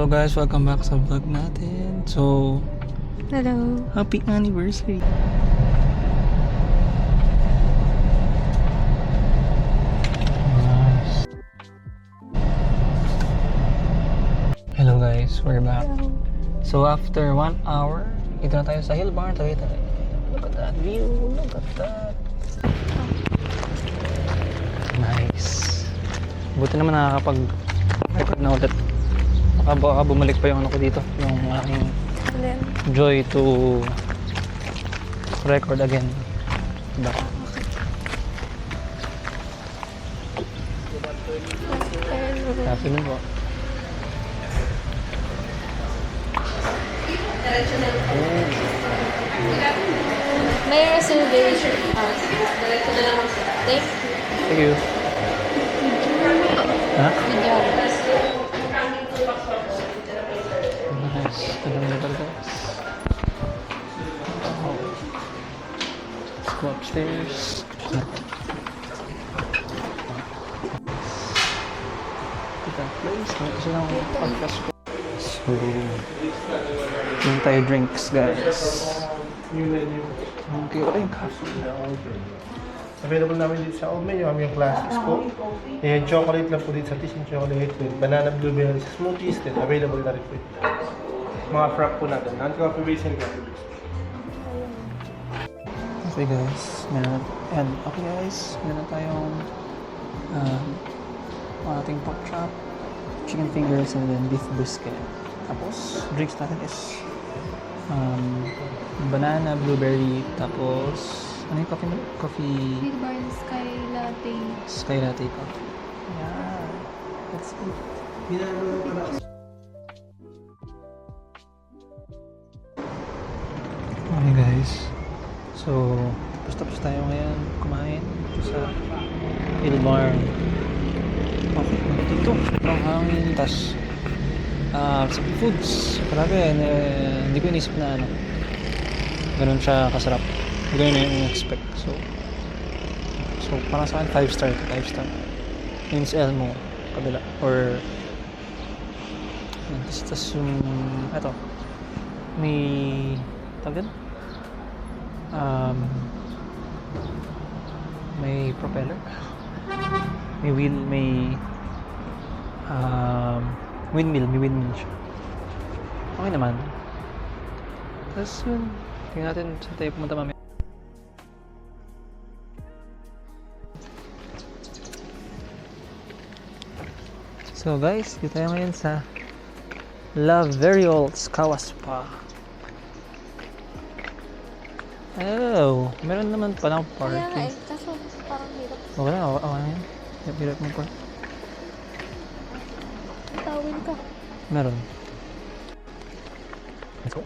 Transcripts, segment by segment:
Hello guys, welcome back sa vlog natin. So, Hello. happy anniversary! Nice. Hello guys, we're back. Hello. So after 1 hour, ito na tayo sa Hill Barn. Look at that view, look at that. Nice. Buti naman nakakapag-record na ulit. Baka bumalik pa yung ano ko dito, yung aking joy to record again. Diba? Happy nun po. May reservation. Thank Thank you. Ha? you. Nice. Ito na lugar guys. Wow. Let's go upstairs. Kita place. Ito lang ang podcast ko. So, yung tayo drinks guys. Okay, wala yung coffee. Available namin dito sa old menu, kami yung classics po. Yung chocolate lang po dito sa Tissin Chocolate with banana blueberry smoothies, then available na rin po ito. Mga frap po natin, non-coffee base and coffee base. Okay guys, meron tayong ating pork chop, chicken fingers, and then beef brisket. Tapos, drinks natin is banana, blueberry, tapos ano yung coffee mo? Coffee... Hill Barn Sky Latte. Sky latte coffee. Yeah, that's good. Okay guys, so tapos tayo ngayon kumain sa Hill Barn. Okay, dito sobrang hangin, tas sa foods, grabe, hindi ko inisip na ano ganun siya kasarap, ganun yung expect. So parang sa akin 5 star means Elmo kabila or tas yung eto may tawag may propeller, may wheel, may windmill siya. Okay naman. Tapos yun, tingnan natin saan tayo pumunta mamaya. So guys, dito tayo ngayon sa La Veriols Kawa Spa. Oh, meron naman palang Kaya nga parking. kaso parang hirap. Okay na yan. Hirap mo park. Tawin ka. Meron. Let's go.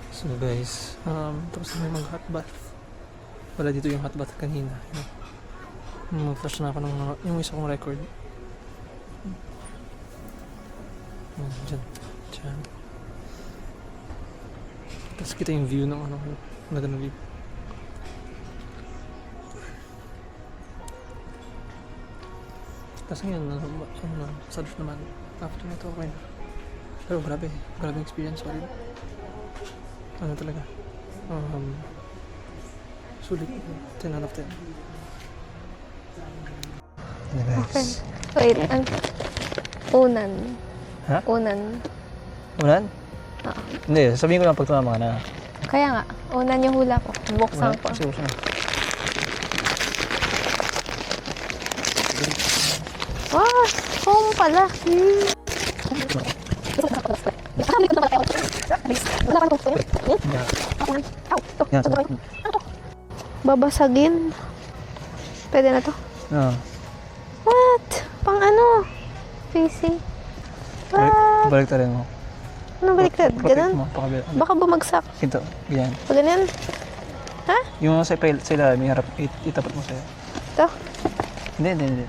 So guys, tapos na mag hot bath. Wala dito yung hot bath kanina. Flash na ako ng yung isa kong record. Diyan. Tapos kita yung view ng ano, magandang view. Tapos ngayon, massage naman. After nito, okay na. Pero grabe experience pa rin. Ano talaga? Sulit. 10 out of 10. Ano guys? Wait, unan. Ha? Unan. Unan? Oo. Hindi, sabihin ko lang pag tumama ka na. Kaya nga, unan yung hula ko. Buksan ko. Kasi buksan na. Wow! Home pala. Yan. Babasagin. Pwede na to? Oo. What? Pang ano? PC? What? Balik rin mo. Ano baliktad? Protect Ganun? mo, pakabila. Baka bumagsak. Ito, yan. Pag ganyan? Ha? Yung sa ilalim, harap, itapat mo sa'yo. Ito? Hindi.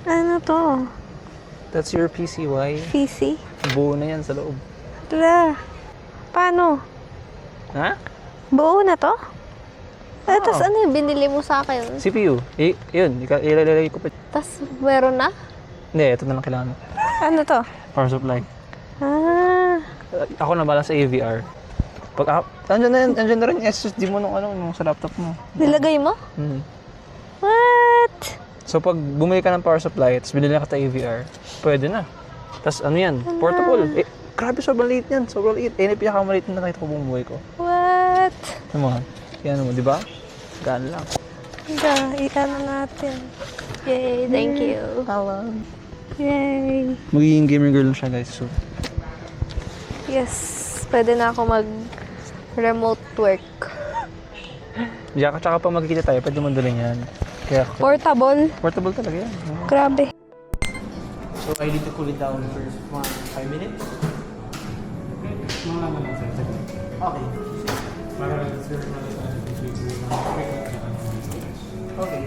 Ano to? That's your PCY. PC? Buo na yan sa loob. Tara. Paano? Ha? Buo na to? Tapos ano yung binili mo sa akin? CPU. Yun, ilalagay ko pa. Tapos meron na? Hindi, ito na lang kailangan mo. Ano to? Power supply. Ah, Ako na bala sa AVR. Pag andyan na rin yung SSD mo nung sa laptop mo. nilagay mo? Hmm. What? So pag bumili ka ng power supply, tapos binili ka sa AVR, pwede na. Tapos ano yan? Portable. Grabe, sobrang liit yan. Sobrang liit. Yan yung pinakamaliit na nakita ko buong buhay ko. What? Ano mo? Yan mo, di ba? Gaan lang. Hanggang, ikano natin. Yay, thank you. Yay. Magiging gamer girl lang siya, guys. So, Yes, pwede na ako mag-remote work. diyan ka tsaka pa magkikita tayo, pwede mo dalhin yan. Kaya, Portable. portable talaga yan. Grabe. So, I need to cool it down for 5 minutes. Okay. Okay.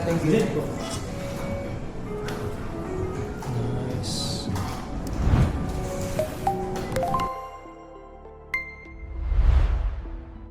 Thank you.